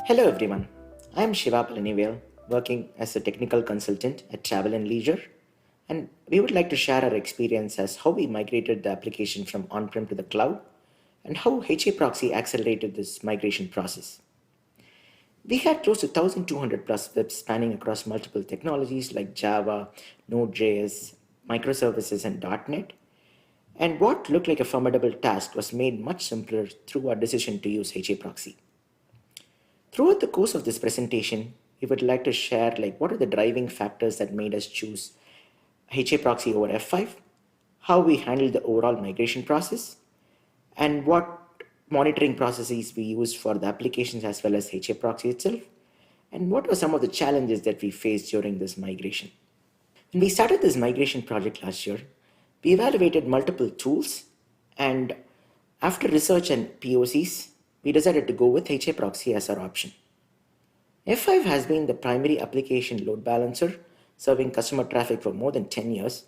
Hello everyone, I am Siva Palanivel, working as a technical consultant at TravelAndLeisure, and we would like to share our experience as how we migrated the application from on-prem to the cloud and how HAProxy accelerated this migration process. We had close to 1,200 plus webs spanning across multiple technologies like Java, Node.js, microservices, and .NET, and what looked like a formidable task was made much simpler through our decision to use HAProxy. Throughout the course of this presentation, we would like to share what are the driving factors that made us choose HAProxy over F5, how we handled the overall migration process, and what monitoring processes we used for the applications as well as HAProxy itself, and what were some of the challenges that we faced during this migration. When we started this migration project last year, we evaluated multiple tools, and after research and POCs, we decided to go with HAProxy as our option. F5 has been the primary application load balancer serving customer traffic for more than 10 years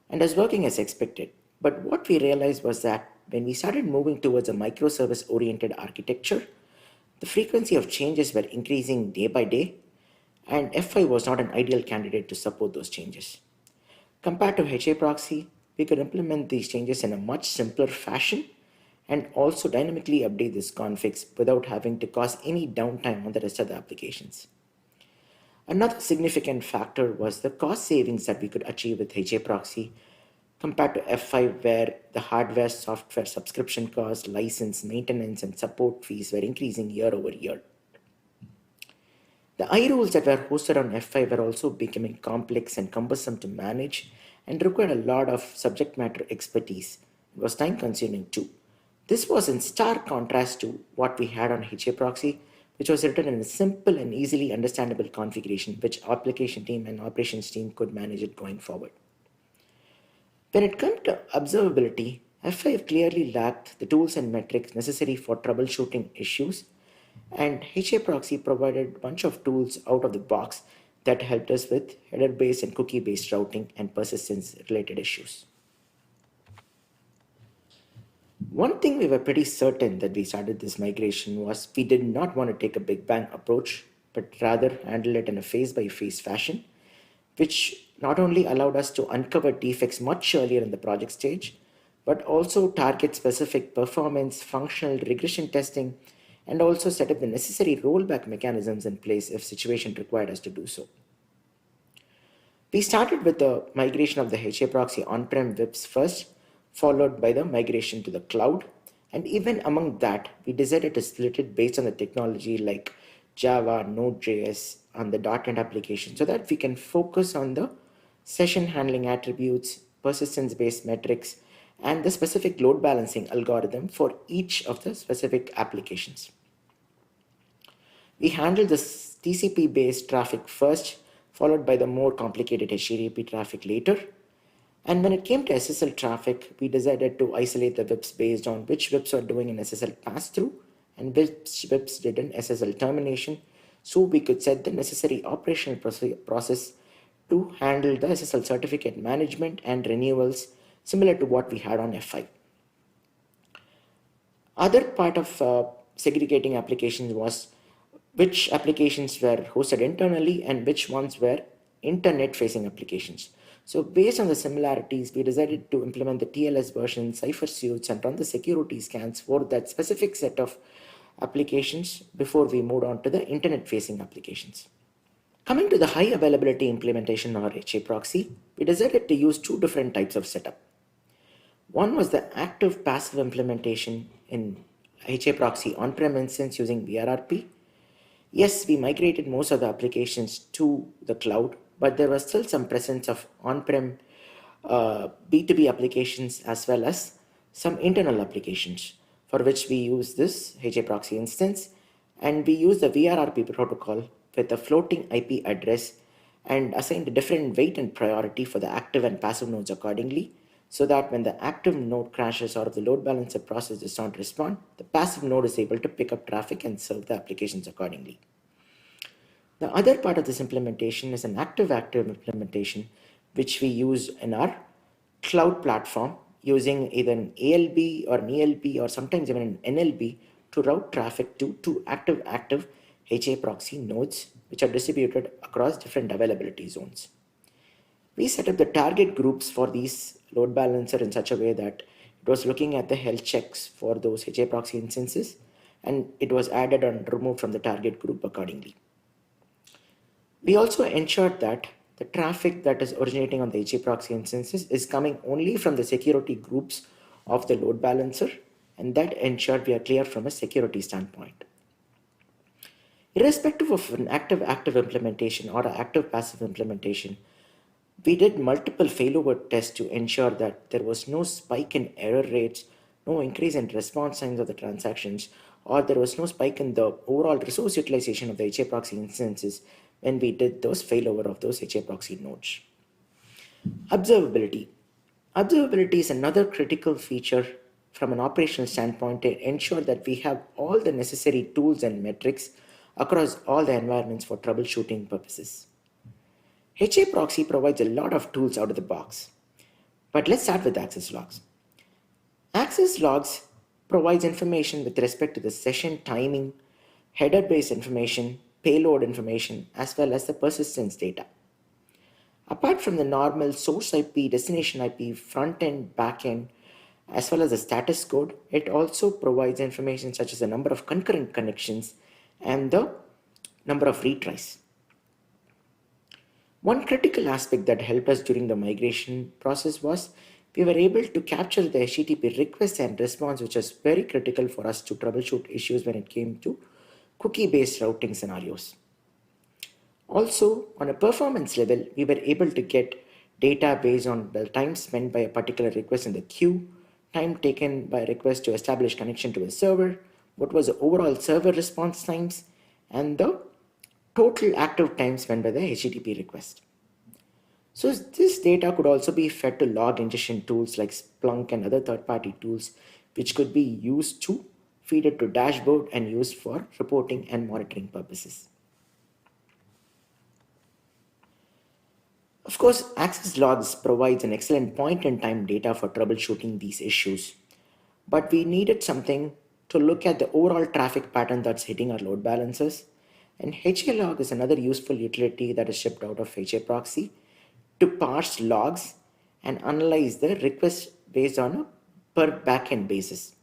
and is working as expected. But what we realized was that when we started moving towards a microservice oriented architecture, the frequency of changes were increasing day by day, and F5 was not an ideal candidate to support those changes. Compared to HAProxy, we could implement these changes in a much simpler fashion and also dynamically update these configs without having to cause any downtime on the rest of the applications. Another significant factor was the cost savings that we could achieve with HAProxy compared to F5, where the hardware, software subscription costs, license, maintenance, and support fees were increasing year over year. The iRules that were hosted on F5 were also becoming complex and cumbersome to manage and required a lot of subject matter expertise. It was time consuming too. This was in stark contrast to what we had on HAProxy, which was written in a simple and easily understandable configuration, which application team and operations team could manage it going forward. When it comes to observability, F5 clearly lacked the tools and metrics necessary for troubleshooting issues, and HAProxy provided a bunch of tools out of the box that helped us with header-based and cookie-based routing and persistence-related issues. One thing we were pretty certain that we started this migration was we did not want to take a big bang approach, but rather handle it in a phase-by-phase fashion, which not only allowed us to uncover defects much earlier in the project stage, but also target specific performance, functional regression testing, and also set up the necessary rollback mechanisms in place if situation required us to do so. We started with the migration of the HAProxy on-prem webs first, followed by the migration to the cloud. And even among that, we decided to split it based on the technology like Java, Node.js, on the .NET application so that we can focus on the session handling attributes, persistence-based metrics, and the specific load balancing algorithm for each of the specific applications. We handled the TCP-based traffic first, followed by the more complicated HTTP traffic later. And when it came to SSL traffic, we decided to isolate the webs based on which webs are doing an SSL pass-through and which webs did an SSL termination, so we could set the necessary operational process to handle the SSL certificate management and renewals similar to what we had on F5. Other part of segregating applications was which applications were hosted internally and which ones were internet-facing applications. So based on the similarities, we decided to implement the TLS version, Cypher suites, and run the security scans for that specific set of applications before we moved on to the internet-facing applications. Coming to the high availability implementation or HAProxy, we decided to use two different types of setup. One was the active passive implementation in HAProxy on-prem instance using VRRP. Yes, we migrated most of the applications to the cloud, but there was still some presence of on-prem B2B applications as well as some internal applications for which we use this HAProxy instance, and we use the VRRP protocol with a floating IP address and assigned a different weight and priority for the active and passive nodes accordingly, so that when the active node crashes or if the load balancer process does not respond, the passive node is able to pick up traffic and serve the applications accordingly. The other part of this implementation is an active-active implementation, which we use in our cloud platform using either an ALB or an ELB or sometimes even an NLB to route traffic to active-active HAProxy nodes, which are distributed across different availability zones. We set up the target groups for these load balancer in such a way that it was looking at the health checks for those HAProxy instances, and it was added and removed from the target group accordingly. We also ensured that the traffic that is originating on the HAProxy instances is coming only from the security groups of the load balancer, and that ensured we are clear from a security standpoint. Irrespective of an active-active implementation or an active-passive implementation, we did multiple failover tests to ensure that there was no spike in error rates, no increase in response times of the transactions, or there was no spike in the overall resource utilization of the HAProxy instances when we did those failover of those HAProxy nodes. Observability. Observability is another critical feature from an operational standpoint to ensure that we have all the necessary tools and metrics across all the environments for troubleshooting purposes. HAProxy provides a lot of tools out of the box. But let's start with access logs. Access logs provides information with respect to the session timing, header-based information, payload information, as well as the persistence data. Apart from the normal source IP, destination IP, front-end, back-end, as well as the status code, it also provides information such as the number of concurrent connections and the number of retries. One critical aspect that helped us during the migration process was we were able to capture the HTTP request and response, which was very critical for us to troubleshoot issues when it came to cookie-based routing scenarios. Also, on a performance level, we were able to get data based on the time spent by a particular request in the queue, time taken by a request to establish connection to a server, what was the overall server response times, and the total active time spent by the HTTP request. So this data could also be fed to log ingestion tools like Splunk and other third-party tools, which could be used to feed it to dashboard and used for reporting and monitoring purposes. Of course, access logs provides an excellent point-in-time data for troubleshooting these issues, but we needed something to look at the overall traffic pattern that's hitting our load balancers, and HAlog is another useful utility that is shipped out of HAProxy to parse logs and analyze the requests based on a per backend basis.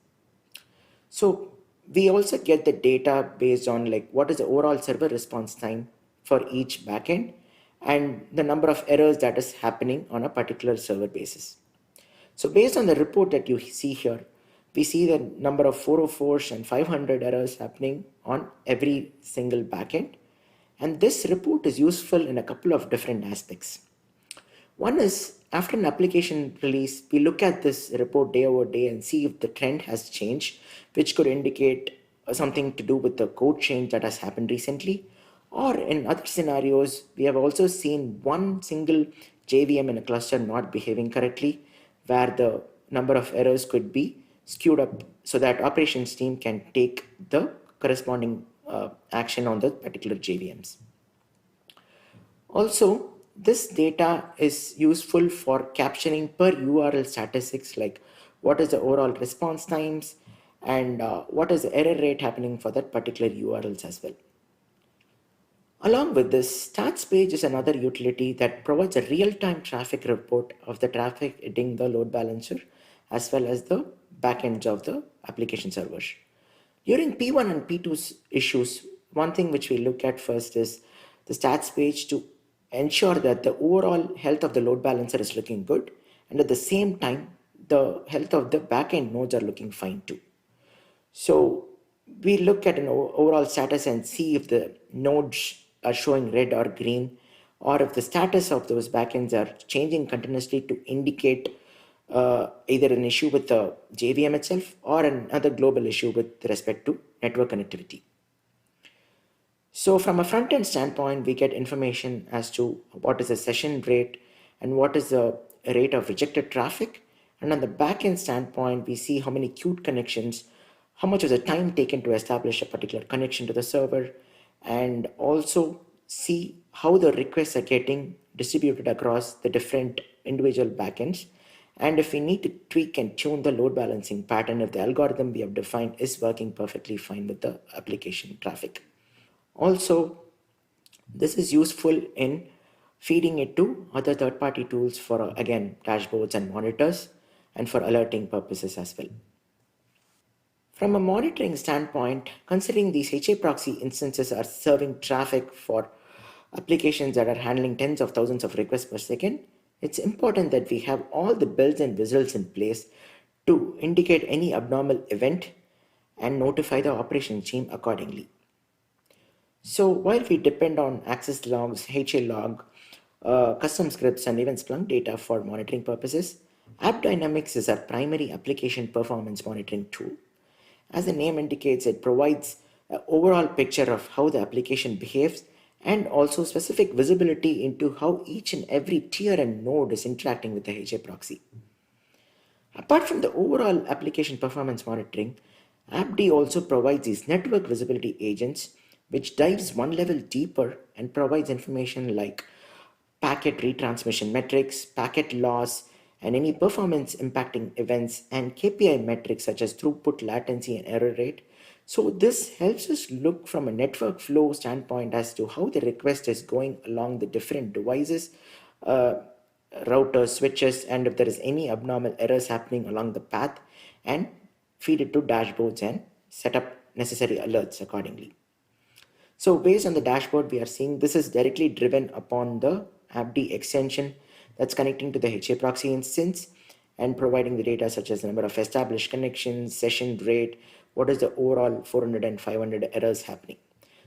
So we also get the data based on like what is the overall server response time for each backend and the number of errors that is happening on a particular server basis. So based on the report that you see here, we see the number of 404s and 500 errors happening on every single backend. And this report is useful in a couple of different aspects. One is after an application release, we look at this report day over day and see if the trend has changed, which could indicate something to do with the code change that has happened recently. Or in other scenarios, we have also seen one single JVM in a cluster not behaving correctly, where the number of errors could be skewed up so that operations team can take the corresponding action on the particular JVMs. Also, this data is useful for capturing per URL statistics like what is the overall response times and what is the error rate happening for that particular URLs as well. Along with this, stats page is another utility that provides a real-time traffic report of the traffic hitting the load balancer as well as the backends of the application servers. During P1 and P2 issues, one thing which we look at first is the stats page to ensure that the overall health of the load balancer is looking good, and at the same time, the health of the backend nodes are looking fine too. So we look at an overall status and see if the nodes are showing red or green, or if the status of those backends are changing continuously to indicate either an issue with the JVM itself or another global issue with respect to network connectivity. So from a front-end standpoint, we get information as to what is the session rate and what is the rate of rejected traffic. And on the back-end standpoint, we see how many queued connections, how much is the time taken to establish a particular connection to the server, and also see how the requests are getting distributed across the different individual backends. And if we need to tweak and tune the load balancing pattern, if the algorithm we have defined is working perfectly fine with the application traffic. Also, this is useful in feeding it to other third-party tools for, again, dashboards and monitors, and for alerting purposes as well. From a monitoring standpoint, considering these HAProxy instances are serving traffic for applications that are handling tens of thousands of requests per second, it's important that we have all the bells and whistles in place to indicate any abnormal event and notify the operations team accordingly. So while we depend on access logs, HA log, custom scripts, and even Splunk data for monitoring purposes, AppDynamics is our primary application performance monitoring tool. As the name indicates, it provides an overall picture of how the application behaves and also specific visibility into how each and every tier and node is interacting with the HAProxy. Apart from the overall application performance monitoring, AppD also provides these network visibility agents, which dives one level deeper and provides information like packet retransmission metrics, packet loss, and any performance impacting events, and KPI metrics such as throughput, latency, and error rate. So this helps us look from a network flow standpoint as to how the request is going along the different devices, routers, switches, and if there is any abnormal errors happening along the path, and feed it to dashboards and set up necessary alerts accordingly. So based on the dashboard, we are seeing this is directly driven upon the AppD extension that's connecting to the HAProxy instance and providing the data such as the number of established connections, session rate, what is the overall 400 and 500 errors happening.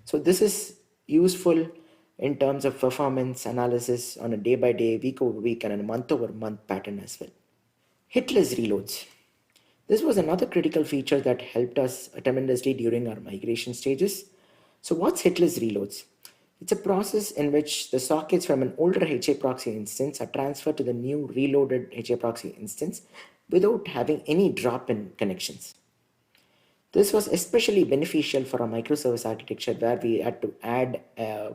So this is useful in terms of performance analysis on a day-by-day, week-over-week, and a month-over-month pattern as well. Hitless reloads. This was another critical feature that helped us tremendously during our migration stages. So what's hitless reloads? It's a process in which the sockets from an older HAProxy instance are transferred to the new reloaded HAProxy instance without having any drop in connections. This was especially beneficial for a microservice architecture where we had to add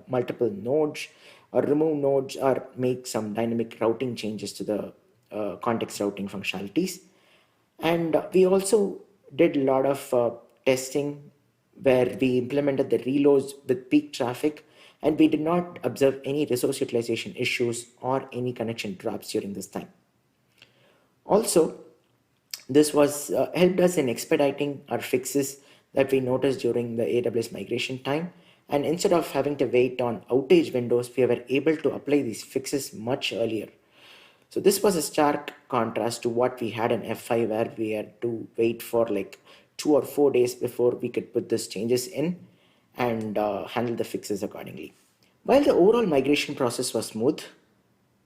multiple nodes or remove nodes or make some dynamic routing changes to the context routing functionalities. And we also did a lot of testing where we implemented the reloads with peak traffic, and we did not observe any resource utilization issues or any connection drops during this time. Also, this was helped us in expediting our fixes that we noticed during the AWS migration time. And instead of having to wait on outage windows, we were able to apply these fixes much earlier. So this was a stark contrast to what we had in F5, where we had to wait for like 2 or 4 days before we could put these changes in and handle the fixes accordingly. While the overall migration process was smooth,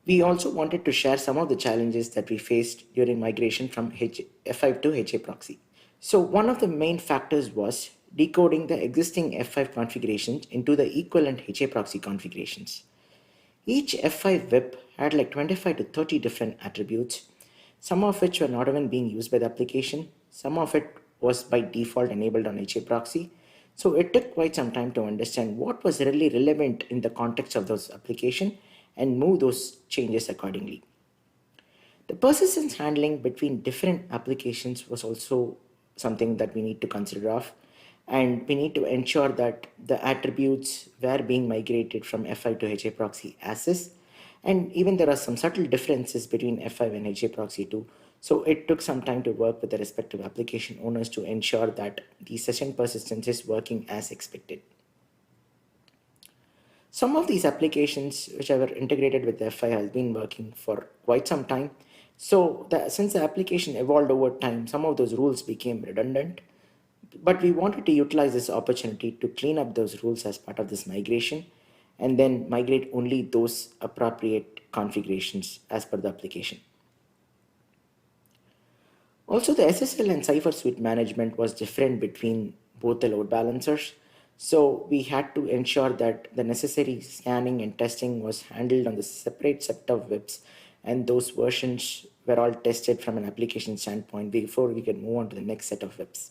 we also wanted to share some of the challenges that we faced during migration from F5 to HAProxy. So one of the main factors was decoding the existing F5 configurations into the equivalent HAProxy configurations. Each F5 VIP had like 25 to 30 different attributes, some of which were not even being used by the application, some of it was by default enabled on HAProxy. So it took quite some time to understand what was really relevant in the context of those application and move those changes accordingly. The persistence handling between different applications was also something that we need to consider of, and we need to ensure that the attributes were being migrated from F5 to HAProxy as is, and even there are some subtle differences between F5 and HAProxy too. So it took some time to work with the respective application owners to ensure that the session persistence is working as expected. Some of these applications which were integrated with F5 has been working for quite some time. So since the application evolved over time, some of those rules became redundant. But we wanted to utilize this opportunity to clean up those rules as part of this migration and then migrate only those appropriate configurations as per the application. Also, the SSL and Cypher suite management was different between both the load balancers. So we had to ensure that the necessary scanning and testing was handled on the separate set of VIPs, and those versions were all tested from an application standpoint before we could move on to the next set of VIPs.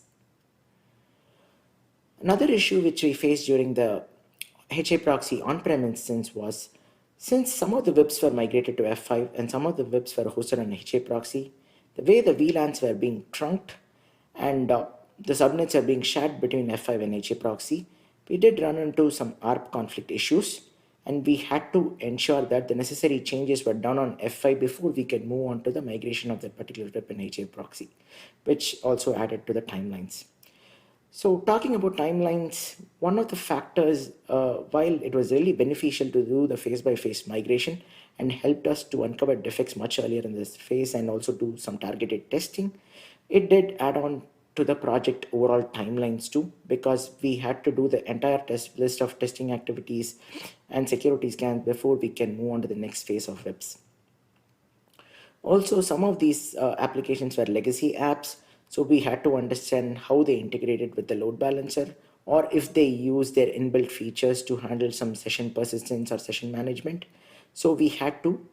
Another issue which we faced during the HAProxy on-prem instance was, since some of the VIPs were migrated to F5 and some of the VIPs were hosted on HAProxy, the way the VLANs were being trunked and the subnets are being shared between F5 and HAProxy, We did run into some ARP conflict issues, and we had to ensure that the necessary changes were done on F5 before we could move on to the migration of that particular trip in HAProxy, which also added to the timelines. So, talking about timelines, one of the factors, while it was really beneficial to do the phase by phase migration and helped us to uncover defects much earlier in this phase and also do some targeted testing, it did add on to the project overall timelines too, because we had to do the entire test list of testing activities and security scans before we can move on to the next phase of webs. Also, some of these applications were legacy apps, so we had to understand how they integrated with the load balancer or if they use their inbuilt features to handle some session persistence or session management. So we had to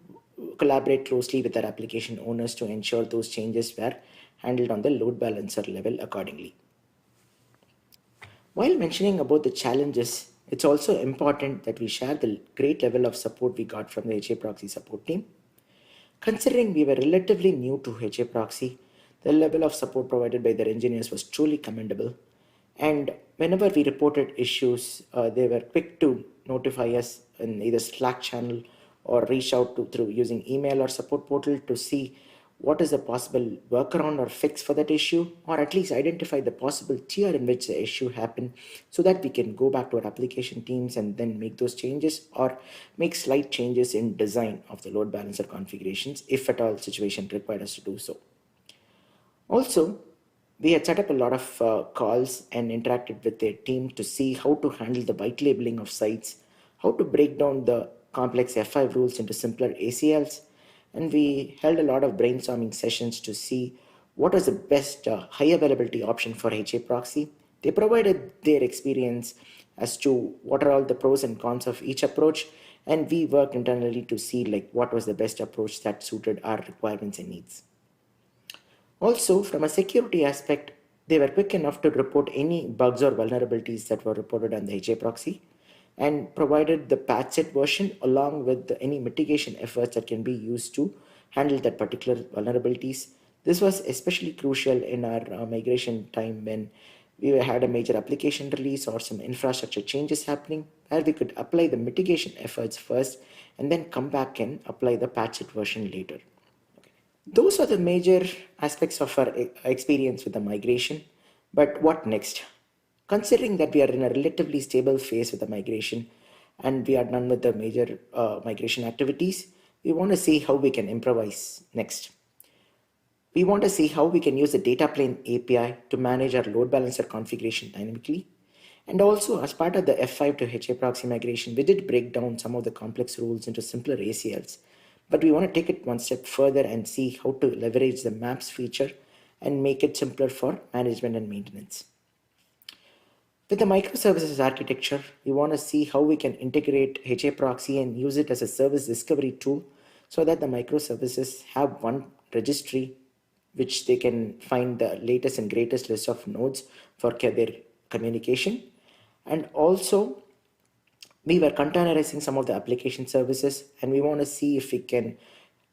collaborate closely with our application owners to ensure those changes were handled on the load balancer level accordingly. While mentioning about the challenges, it's also important that we share the great level of support we got from the HAProxy support team. Considering we were relatively new to HAProxy, the level of support provided by their engineers was truly commendable. And whenever we reported issues, they were quick to notify us in either Slack channel or reach out to through using email or support portal to see what is a possible workaround or fix for that issue, or at least identify the possible tier in which the issue happened so that we can go back to our application teams and then make those changes or make slight changes in design of the load balancer configurations if at all situation required us to do so. Also, we had set up a lot of calls and interacted with their team to see how to handle the white labeling of sites, how to break down the complex F5 rules into simpler ACLs, and we held a lot of brainstorming sessions to see what was the best high availability option for HAProxy. They provided their experience as to what are all the pros and cons of each approach, and we worked internally to see like what was the best approach that suited our requirements and needs. Also, from a security aspect, they were quick enough to report any bugs or vulnerabilities that were reported on the HAProxy and provided the patch set version along with any mitigation efforts that can be used to handle that particular vulnerabilities. This was especially crucial in our migration time when we had a major application release or some infrastructure changes happening where we could apply the mitigation efforts first and then come back and apply the patch set version later. Those are the major aspects of our experience with the migration. But what next? Considering that we are in a relatively stable phase with the migration and we are done with the major migration activities, we want to see how we can improvise next. We want to see how we can use the data plane API to manage our load balancer configuration dynamically. And also, as part of the F5 to HAProxy migration, we did break down some of the complex rules into simpler ACLs. But we want to take it one step further and see how to leverage the maps feature and make it simpler for management and maintenance. With the microservices architecture, we want to see how we can integrate HAProxy and use it as a service discovery tool so that the microservices have one registry which they can find the latest and greatest list of nodes for their communication. And also, we were containerizing some of the application services and we want to see if we can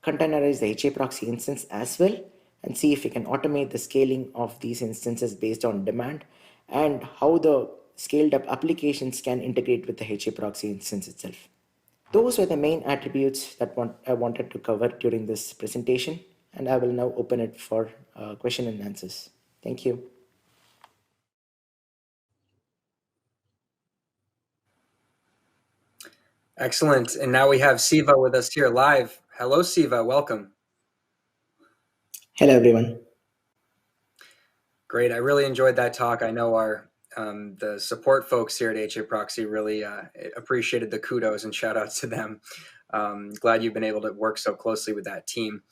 containerize the HAProxy instance as well and see if we can automate the scaling of these instances based on demand and how the scaled up applications can integrate with the HAProxy instance itself. Those were the main attributes that I wanted to cover during this presentation, and I will now open it for question and answers. Thank you. Excellent. And now we have Siva with us here live. Hello, Siva. Welcome. Hello, everyone. Great. I really enjoyed that talk. I know our the support folks here at HAProxy really appreciated the kudos and shout out to them. Glad you've been able to work so closely with that team.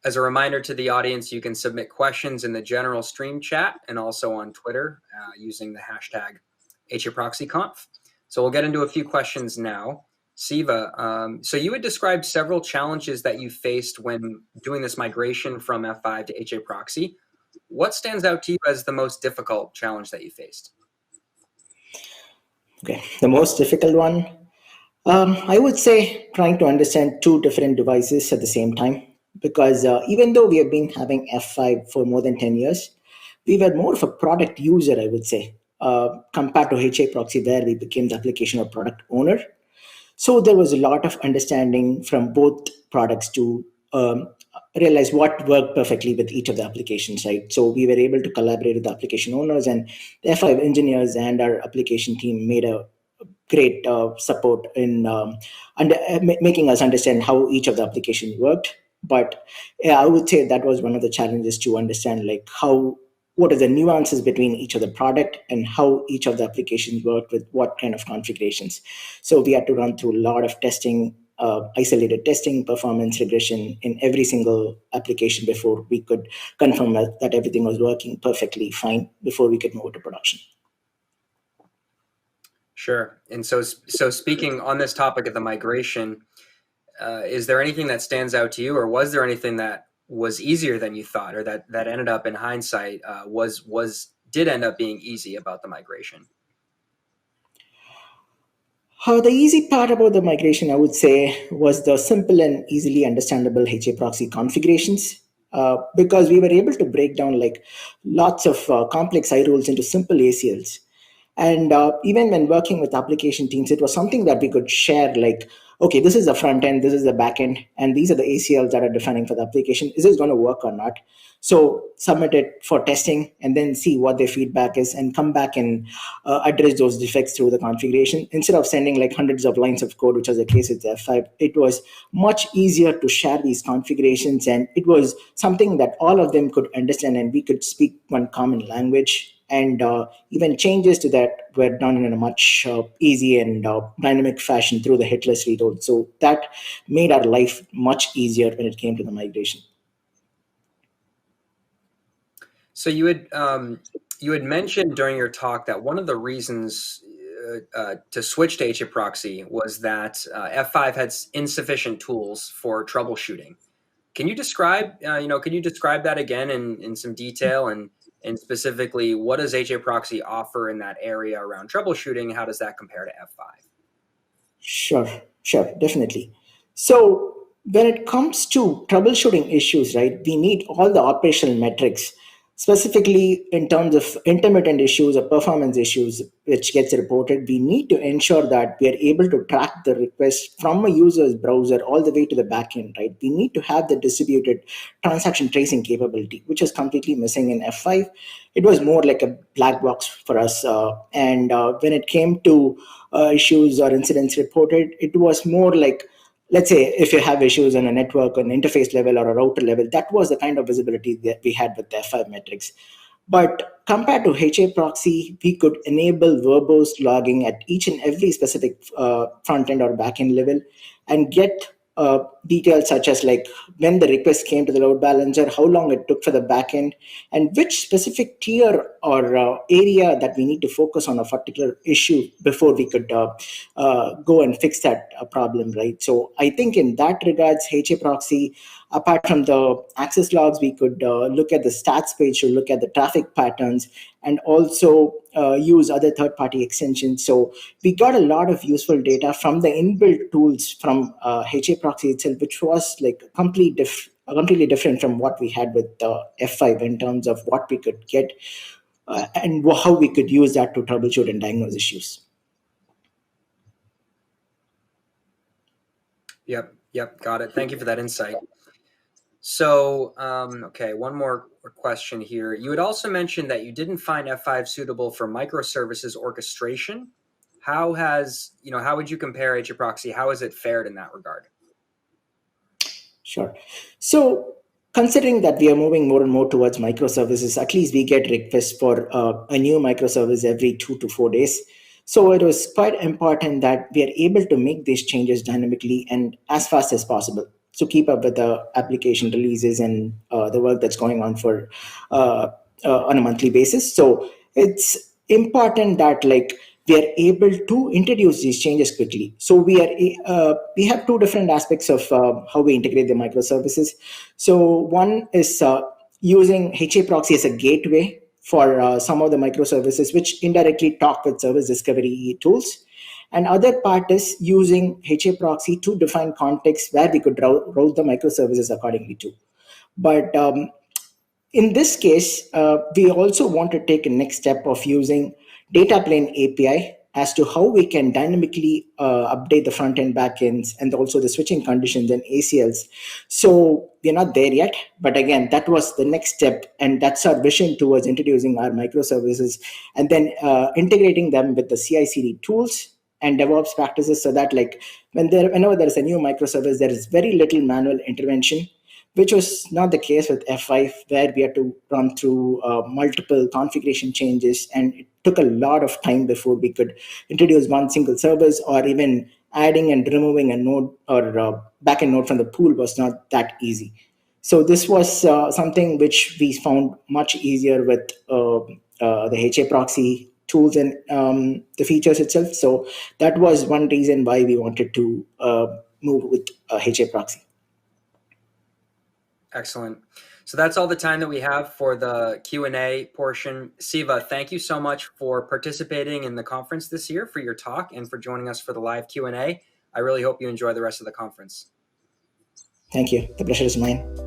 As a reminder to the audience, you can submit questions in the general stream chat and also on Twitter using the hashtag HAProxyConf. So we'll get into a few questions now. Siva, so you had described several challenges that you faced when doing this migration from F5 to HAProxy. What stands out to you as the most difficult challenge that you faced? Okay, the most difficult one, I would say trying to understand two different devices at the same time. Because even though we have been having F5 for more than 10 years, we were more of a product user, I would say. compared to HAProxy, where we became the application or product owner. So there was a lot of understanding from both products to realize what worked perfectly with each of the applications, right? So we were able to collaborate with the application owners, and the F5 engineers and our application team made a great support in making us understand how each of the applications worked. But yeah, I would say that was one of the challenges to understand, like how what are the nuances between each of the product and how each of the applications work with what kind of configurations. So we had to run through a lot of testing, isolated testing, performance regression in every single application before we could confirm that everything was working perfectly fine before we could move to production. Sure. And so speaking on this topic of the migration, is there anything that stands out to you, or was there anything that was easier than you thought, or that ended up in hindsight did end up being easy about the migration? The easy part about the migration, I would say, was the simple and easily understandable HAProxy configurations. Because we were able to break down like lots of complex iRules into simple ACLs. And even when working with application teams, it was something that we could share like, okay, this is the front end, this is the back end, and these are the ACLs that are defining for the application. Is this going to work or not? So submit it for testing and then see what their feedback is and come back and address those defects through the configuration. Instead of sending like hundreds of lines of code, which was the case with F5, it was much easier to share these configurations. And it was something that all of them could understand and we could speak one common language. And even changes to that were done in a much easy and dynamic fashion through the hitless reload. So that made our life much easier when it came to the migration. So you had mentioned during your talk that one of the reasons to switch to HAProxy was that F5 had insufficient tools for troubleshooting. Can you describe that again in some detail, and specifically what does HAProxy offer in that area around troubleshooting? How does that compare to F5? Sure, definitely. So when it comes to troubleshooting issues, right, we need all the operational metrics, specifically in terms of intermittent issues or performance issues, which gets reported. We need to ensure that we are able to track the request from a user's browser all the way to the backend, right? We need to have the distributed transaction tracing capability, which is completely missing in F5. It was more like a black box for us. And when it came to issues or incidents reported, it was more like, let's say if you have issues on a network, an interface level or a router level, that was the kind of visibility that we had with the F5 metrics. But compared to HAProxy, we could enable verbose logging at each and every specific front end or back end level and get details such as like when the request came to the load balancer, how long it took for the backend, and which specific tier or area that we need to focus on a particular issue before we could go and fix that problem, right? So I think in that regards, HAProxy, apart from the access logs, we could look at the stats page to look at the traffic patterns and also use other third-party extensions. So we got a lot of useful data from the inbuilt tools from HAProxy itself, which was like completely different from what we had with F5 in terms of what we could get and how we could use that to troubleshoot and diagnose issues. Yep, got it. Thank you for that insight. So, okay, one more question here. You had also mentioned that you didn't find F5 suitable for microservices orchestration. How would you compare HAProxy? How has it fared in that regard? Sure. So considering that we are moving more and more towards microservices, at least we get requests for a new microservice every 2 to 4 days. So it was quite important that we are able to make these changes dynamically and as fast as possible to keep up with the application releases and the work that's going on on a monthly basis. So it's important that like we are able to introduce these changes quickly. So we have two different aspects of how we integrate the microservices. So one is using HAProxy as a gateway for some of the microservices, which indirectly talk with service discovery tools. And other part is using HAProxy to define context where we could route the microservices accordingly to. But in this case, we also want to take a next step of using data plane API as to how we can dynamically update the front end, back ends, and also the switching conditions and ACLs. So we're not there yet, but again, that was the next step, and that's our vision towards introducing our microservices and then integrating them with the CI/CD tools and DevOps practices, so that like whenever there is a new microservice, there is very little manual intervention, which was not the case with F5, where we had to run through multiple configuration changes, and it took a lot of time before we could introduce one single service, or even adding and removing a node or backend node from the pool was not that easy. So this was something which we found much easier with the HAProxy tools and the features itself. So that was one reason why we wanted to move with HAProxy. Excellent. So that's all the time that we have for the Q&A portion. Siva, thank you so much for participating in the conference this year, for your talk, and for joining us for the live Q&A. I really hope you enjoy the rest of the conference. Thank you. The pleasure is mine.